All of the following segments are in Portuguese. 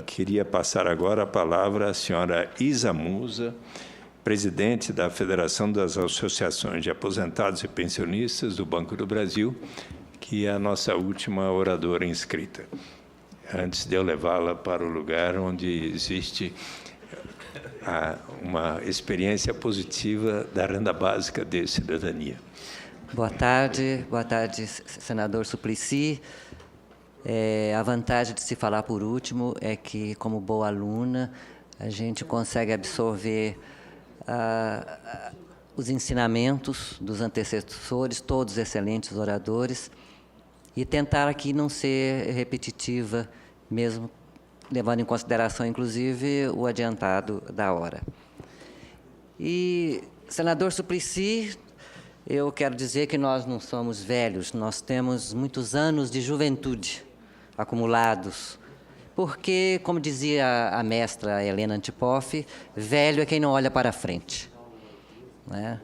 queria passar agora a palavra à senhora Isa Musa, presidente da Federação das Associações de Aposentados e Pensionistas do Banco do Brasil, que é a nossa última oradora inscrita, antes de eu levá-la para o lugar onde existe uma experiência positiva da renda básica de cidadania. Boa tarde, senador Suplicy. A vantagem de se falar por último é que, como boa aluna, a gente consegue absorver os ensinamentos dos antecessores, todos excelentes oradores, e tentar aqui não ser repetitiva, mesmo levando em consideração, inclusive, o adiantado da hora. E, senador Suplicy, eu quero dizer que nós não somos velhos, nós temos muitos anos de juventude acumulados, porque, como dizia a mestra Helena Antipoff, velho é quem não olha para frente, né?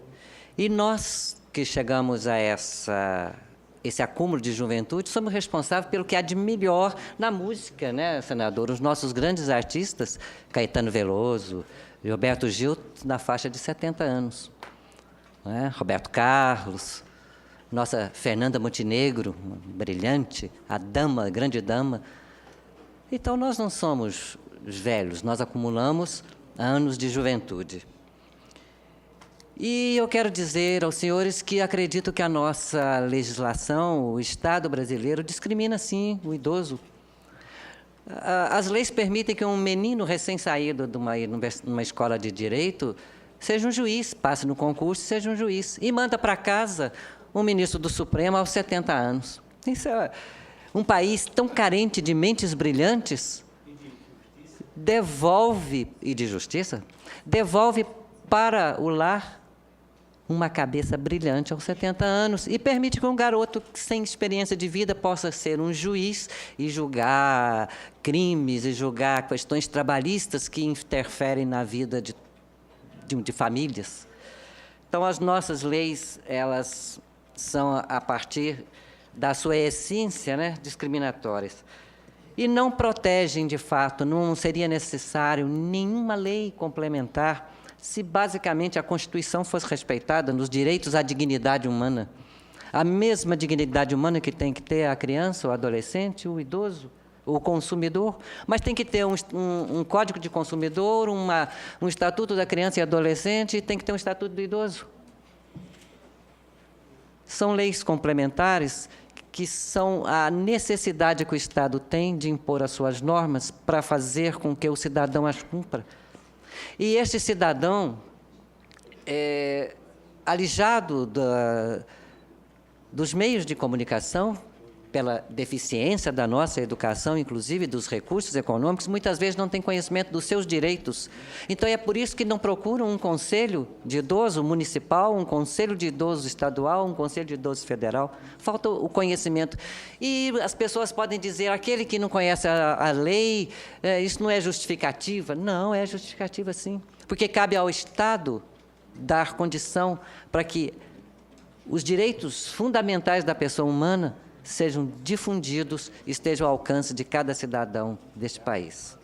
E nós que chegamos a esse acúmulo de juventude, somos responsáveis pelo que há de melhor na música, né, senador? Os nossos grandes artistas, Caetano Veloso, Gilberto Gil, na faixa de 70 anos. Né? Roberto Carlos, nossa Fernanda Montenegro, brilhante, a dama, a grande dama. Então, nós não somos velhos, nós acumulamos anos de juventude. E eu quero dizer aos senhores que acredito que a nossa legislação, o Estado brasileiro, discrimina, sim, o idoso. As leis permitem que um menino recém-saído de uma escola de direito seja um juiz, passe no concurso e seja um juiz. E manda para casa um ministro do Supremo aos 70 anos. Isso é um país tão carente de mentes brilhantes, e de justiça, devolve para o lar uma cabeça brilhante aos 70 anos e permite que um garoto sem experiência de vida possa ser um juiz e julgar crimes e julgar questões trabalhistas que interferem na vida de famílias. Então, as nossas leis, elas são, a partir da sua essência, né, discriminatórias. E não protegem, de fato, não seria necessário nenhuma lei complementar se, basicamente, a Constituição fosse respeitada nos direitos à dignidade humana. A mesma dignidade humana que tem que ter a criança, o adolescente, o idoso, o consumidor, mas tem que ter um código de consumidor, um estatuto da criança e adolescente, e tem que ter um estatuto do idoso. São leis complementares que são a necessidade que o Estado tem de impor as suas normas para fazer com que o cidadão as cumpra. E este cidadão, alijado dos meios de comunicação, pela deficiência da nossa educação, inclusive dos recursos econômicos, muitas vezes não tem conhecimento dos seus direitos. Então, é por isso que não procuram um conselho de idoso municipal, um conselho de idoso estadual, um conselho de idoso federal. Falta o conhecimento. E as pessoas podem dizer, aquele que não conhece a lei, isso não é justificativa. Não, é justificativa, sim. Porque cabe ao Estado dar condição para que os direitos fundamentais da pessoa humana sejam difundidos e estejam ao alcance de cada cidadão deste país.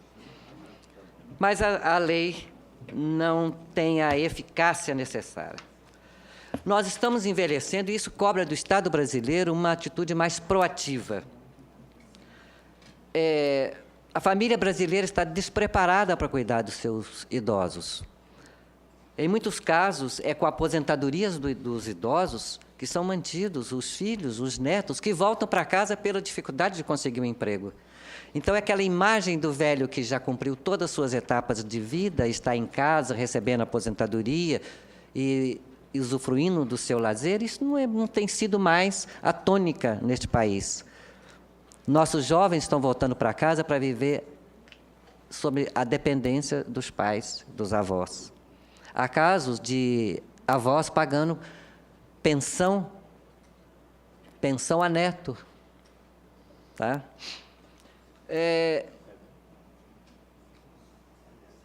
Mas a lei não tem a eficácia necessária. Nós estamos envelhecendo e isso cobra do Estado brasileiro uma atitude mais proativa. A família brasileira está despreparada para cuidar dos seus idosos. Em muitos casos, é com aposentadorias dos idosos que são mantidos os filhos, os netos, que voltam para casa pela dificuldade de conseguir um emprego. Então, é aquela imagem do velho que já cumpriu todas as suas etapas de vida, está em casa, recebendo aposentadoria e usufruindo do seu lazer, isso não tem sido mais a tônica neste país. Nossos jovens estão voltando para casa para viver sob a dependência dos pais, dos avós. Há casos de avós pagando pensão a neto. Tá?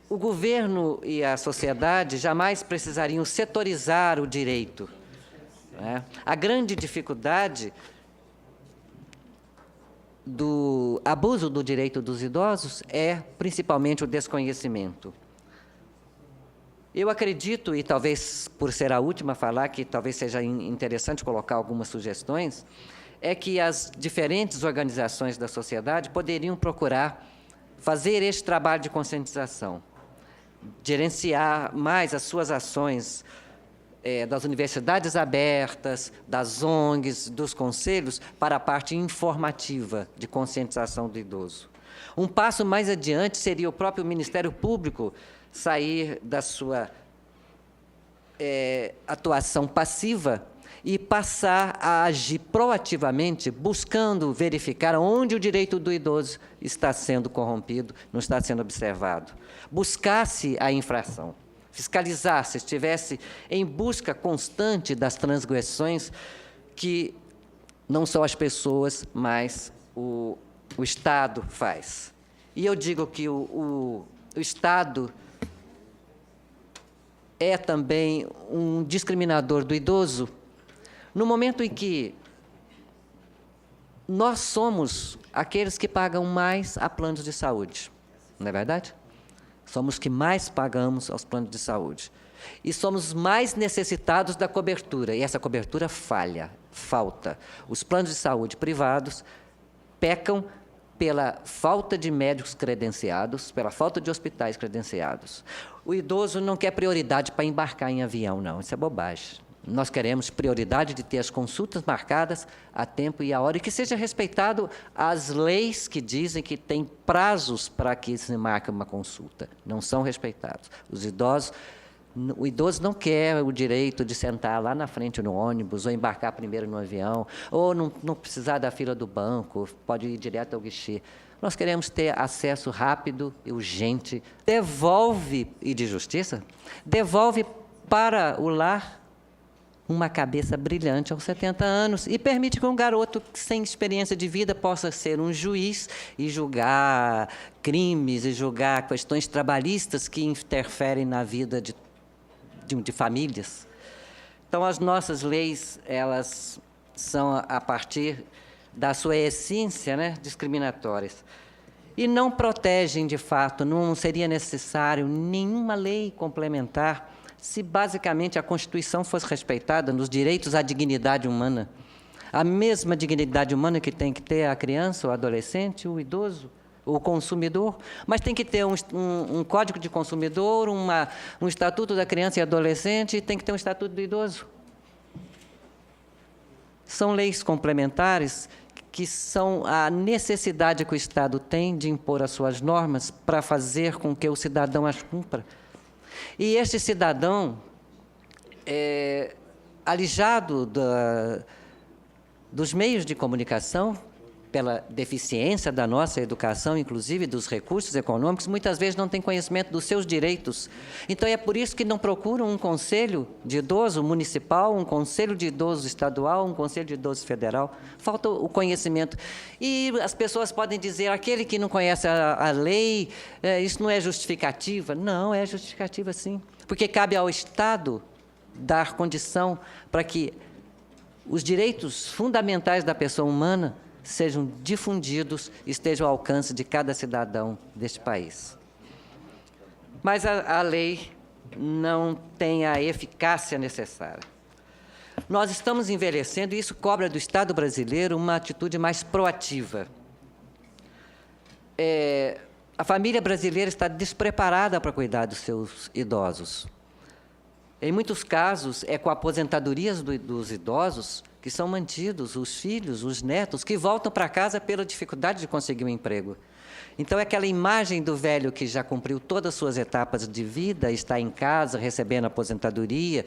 O governo e a sociedade jamais precisariam setorizar o direito, né? A grande dificuldade do abuso do direito dos idosos é principalmente o desconhecimento. Eu acredito, e talvez por ser a última a falar, que talvez seja interessante colocar algumas sugestões, é que as diferentes organizações da sociedade poderiam procurar fazer este trabalho de conscientização, gerenciar mais as suas ações das universidades abertas, das ONGs, dos conselhos, para a parte informativa de conscientização do idoso. Um passo mais adiante seria o próprio Ministério Público sair da sua atuação passiva e passar a agir proativamente, buscando verificar onde o direito do idoso está sendo corrompido, não está sendo observado. Buscasse a infração, fiscalizasse, estivesse em busca constante das transgressões que não só as pessoas, mas o Estado faz. E eu digo que o Estado é também um discriminador do idoso, no momento em que nós somos aqueles que pagam mais a planos de saúde, não é verdade? Somos os que mais pagamos aos planos de saúde. E somos mais necessitados da cobertura, e essa cobertura falta. Os planos de saúde privados pecam pela falta de médicos credenciados, pela falta de hospitais credenciados. O idoso não quer prioridade para embarcar em avião, não, isso é bobagem. Nós queremos prioridade de ter as consultas marcadas a tempo e a hora, e que seja respeitado as leis que dizem que tem prazos para que se marque uma consulta. Não são respeitados. O idoso não quer o direito de sentar lá na frente no ônibus, ou embarcar primeiro no avião, ou não precisar da fila do banco, pode ir direto ao guichê. Nós queremos ter acesso rápido e urgente. E de justiça, devolve para o lar uma cabeça brilhante aos 70 anos e permite que um garoto sem experiência de vida possa ser um juiz e julgar crimes e julgar questões trabalhistas que interferem na vida de famílias. Então, as nossas leis, elas são, a partir da sua essência, né, discriminatórias. E não protegem, de fato, não seria necessário nenhuma lei complementar se, basicamente, a Constituição fosse respeitada nos direitos à dignidade humana. A mesma dignidade humana que tem que ter a criança, o adolescente, o idoso, o consumidor, mas tem que ter um código de consumidor, um estatuto da criança e adolescente, e tem que ter um estatuto do idoso. São leis complementares que são a necessidade que o Estado tem de impor as suas normas para fazer com que o cidadão as cumpra. E este cidadão, alijado dos meios de comunicação, pela deficiência da nossa educação, inclusive dos recursos econômicos, muitas vezes não tem conhecimento dos seus direitos. Então, é por isso que não procuram um conselho de idoso municipal, um conselho de idoso estadual, um conselho de idoso federal. Falta o conhecimento. E as pessoas podem dizer, aquele que não conhece a lei, isso não é justificativa. Não, é justificativa, sim. Porque cabe ao Estado dar condição para que os direitos fundamentais da pessoa humana sejam difundidos e estejam ao alcance de cada cidadão deste país. Mas a lei não tem a eficácia necessária. Nós estamos envelhecendo e isso cobra do Estado brasileiro uma atitude mais proativa. A família brasileira está despreparada para cuidar dos seus idosos. Em muitos casos, é com aposentadorias dos idosos que são mantidos os filhos, os netos, que voltam para casa pela dificuldade de conseguir um emprego. Então, é aquela imagem do velho que já cumpriu todas as suas etapas de vida, está em casa, recebendo aposentadoria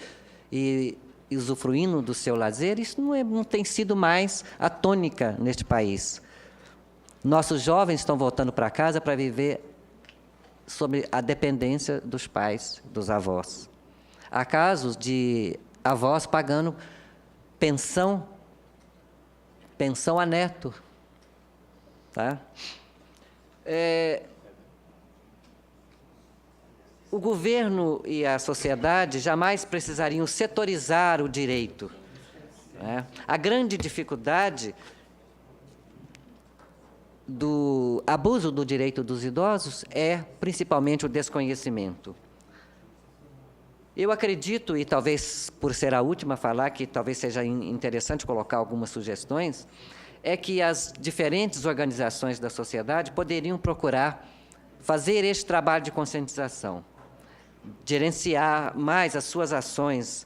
e usufruindo do seu lazer, isso não tem sido mais a tônica neste país. Nossos jovens estão voltando para casa para viver sob a dependência dos pais, dos avós. Há casos de avós pagando pensão a neto. Tá? O governo e a sociedade jamais precisariam setorizar o direito. Né? A grande dificuldade do abuso do direito dos idosos é principalmente o desconhecimento. Eu acredito, e talvez por ser a última a falar, que talvez seja interessante colocar algumas sugestões, é que as diferentes organizações da sociedade poderiam procurar fazer este trabalho de conscientização, gerenciar mais as suas ações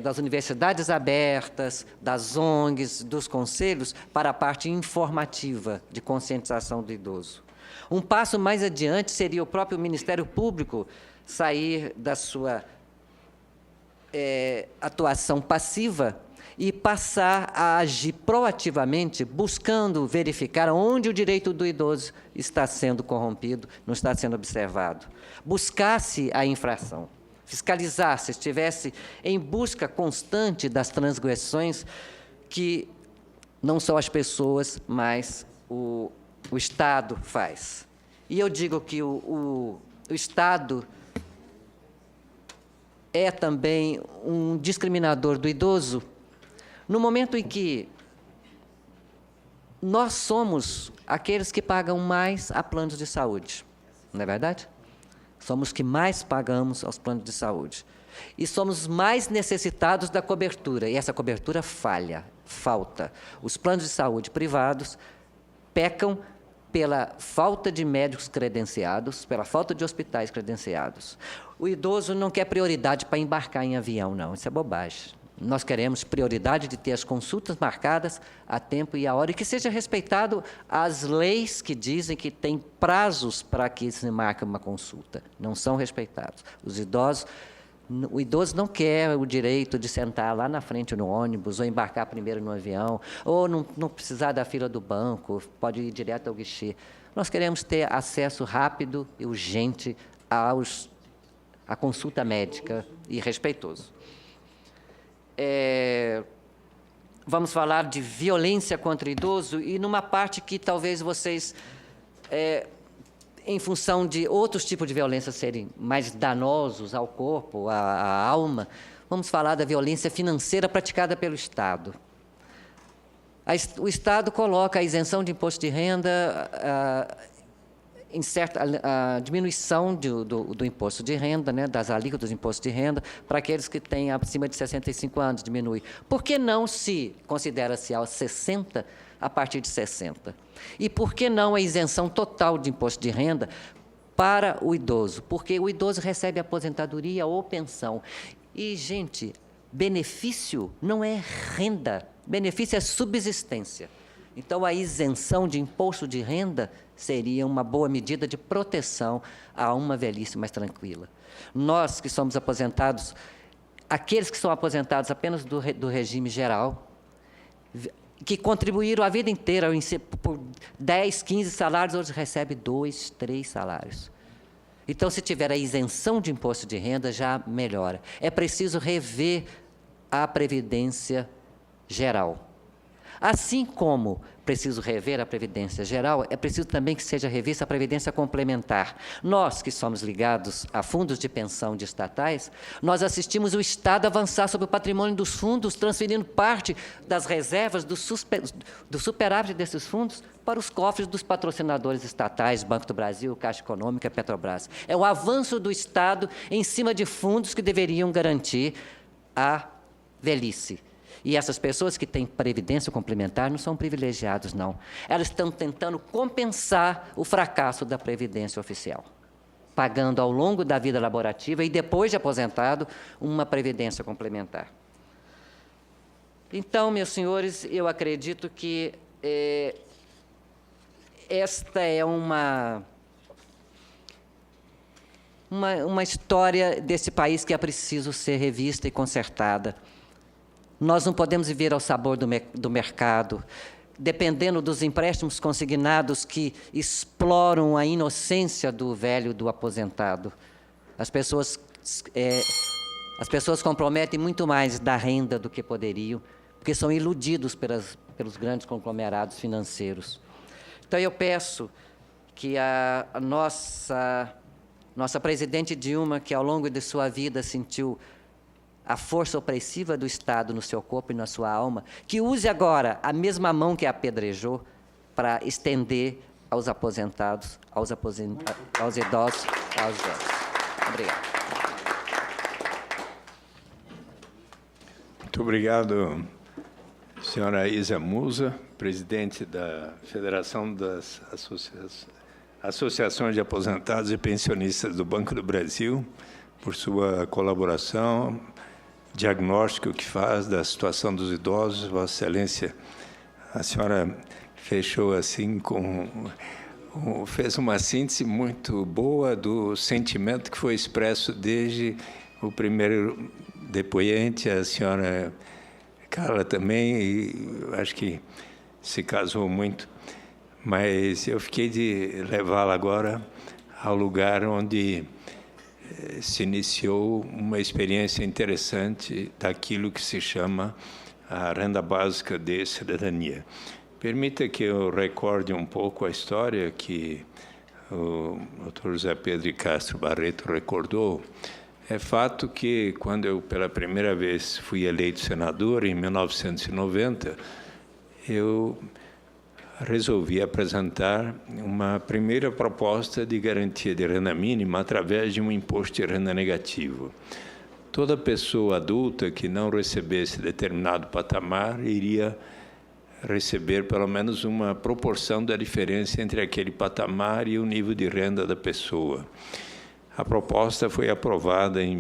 das universidades abertas, das ONGs, dos conselhos, para a parte informativa de conscientização do idoso. Um passo mais adiante seria o próprio Ministério Público sair da sua atuação passiva e passar a agir proativamente, buscando verificar onde o direito do idoso está sendo corrompido, não está sendo observado. Buscasse a infração, fiscalizasse, estivesse em busca constante das transgressões que não só as pessoas, mas o Estado faz. E eu digo que o Estado é também um discriminador do idoso, no momento em que nós somos aqueles que pagam mais a planos de saúde, não é verdade? Somos os que mais pagamos aos planos de saúde. E somos mais necessitados da cobertura, e essa cobertura falta. Os planos de saúde privados pecam pela falta de médicos credenciados, pela falta de hospitais credenciados. O idoso não quer prioridade para embarcar em avião, não, isso é bobagem. Nós queremos prioridade de ter as consultas marcadas a tempo e a hora, e que seja respeitado as leis que dizem que tem prazos para que se marque uma consulta. Não são respeitados. O idoso não quer o direito de sentar lá na frente no ônibus, ou embarcar primeiro no avião, ou não precisar da fila do banco, pode ir direto ao guichê. Nós queremos ter acesso rápido e urgente à consulta médica e respeitoso. Vamos falar de violência contra o idoso, e numa parte que talvez vocês, em função de outros tipos de violência serem mais danosos ao corpo, à alma, vamos falar da violência financeira praticada pelo Estado. O Estado coloca a isenção de imposto de renda, a diminuição do imposto de renda, né, das alíquotas do imposto de renda, para aqueles que têm acima de 65 anos, diminui. Por que não se considera-se aos 60 a partir de 60? E por que não a isenção total de imposto de renda para o idoso? Porque o idoso recebe aposentadoria ou pensão. E, gente, benefício não é renda, benefício é subsistência. Então, a isenção de imposto de renda seria uma boa medida de proteção a uma velhice mais tranquila. Nós que somos aposentados, aqueles que são aposentados apenas do regime geral, que contribuíram a vida inteira por 10, 15 salários, hoje recebe 2, 3 salários. Então, se tiver a isenção de imposto de renda, já melhora. É preciso rever a Previdência Geral. Assim como preciso rever a Previdência Geral, é preciso também que seja revista a Previdência Complementar. Nós, que somos ligados a fundos de pensão de estatais, nós assistimos o Estado avançar sobre o patrimônio dos fundos, transferindo parte das reservas do superávit desses fundos para os cofres dos patrocinadores estatais, Banco do Brasil, Caixa Econômica, Petrobras. É o avanço do Estado em cima de fundos que deveriam garantir a velhice. E essas pessoas que têm previdência complementar não são privilegiados, não. Elas estão tentando compensar o fracasso da previdência oficial, pagando ao longo da vida laborativa e depois de aposentado uma previdência complementar. Então, meus senhores, eu acredito que esta é uma história desse país que é preciso ser revista e consertada. Nós não podemos viver ao sabor do mercado, dependendo dos empréstimos consignados que exploram a inocência do velho, do aposentado. As pessoas comprometem muito mais da renda do que poderiam, porque são iludidos pelos grandes conglomerados financeiros. Então, eu peço que a nossa presidente Dilma, que ao longo de sua vida sentiu a força opressiva do Estado no seu corpo e na sua alma, que use agora a mesma mão que a apedrejou para estender aos aposentados, aos idosos, aos jovens. Obrigado. Muito obrigado, senhora Isa Musa, presidente da Federação das Associações de Aposentados e Pensionistas do Banco do Brasil, por sua colaboração, diagnóstico que faz da situação dos idosos. Vossa Excelência, a senhora fechou assim fez uma síntese muito boa do sentimento que foi expresso desde o primeiro depoente, a senhora Carla também, e acho que se casou muito, mas eu fiquei de levá-la agora ao lugar onde se iniciou uma experiência interessante daquilo que se chama a renda básica de cidadania. Permita que eu recorde um pouco a história que o Dr. José Pedro de Castro Barreto recordou. É fato que, quando eu, pela primeira vez, fui eleito senador, em 1990, eu resolvi apresentar uma primeira proposta de garantia de renda mínima através de um imposto de renda negativo. Toda pessoa adulta que não recebesse determinado patamar iria receber pelo menos uma proporção da diferença entre aquele patamar e o nível de renda da pessoa. A proposta foi aprovada em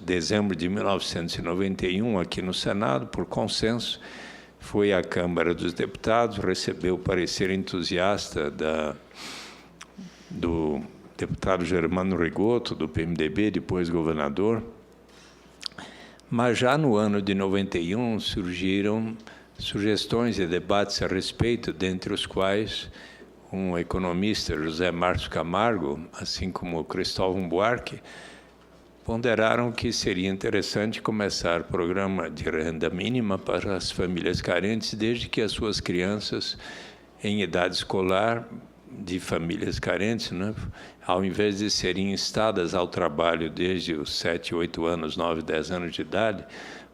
dezembro de 1991 aqui no Senado, por consenso. Foi à Câmara dos Deputados, recebeu o parecer entusiasta do deputado Germano Rigoto, do PMDB, depois governador. Mas já no ano de 91 surgiram sugestões e debates a respeito, dentre os quais um economista, José Marcos Camargo, assim como Cristóvão Buarque, ponderaram que seria interessante começar programa de renda mínima para as famílias carentes, desde que as suas crianças em idade escolar de famílias carentes, né, ao invés de serem instadas ao trabalho desde os 7, 8 anos, 9, 10 anos de idade,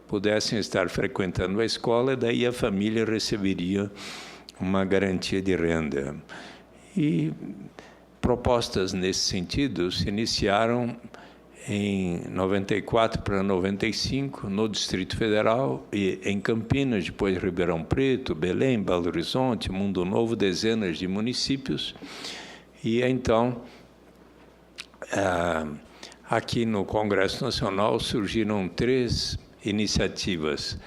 pudessem estar frequentando a escola, e daí a família receberia uma garantia de renda. E propostas nesse sentido se iniciaram em 94 para 95, no Distrito Federal, e em Campinas, depois Ribeirão Preto, Belém, Belo Horizonte, Mundo Novo, dezenas de municípios. E então, aqui no Congresso Nacional surgiram 3 iniciativas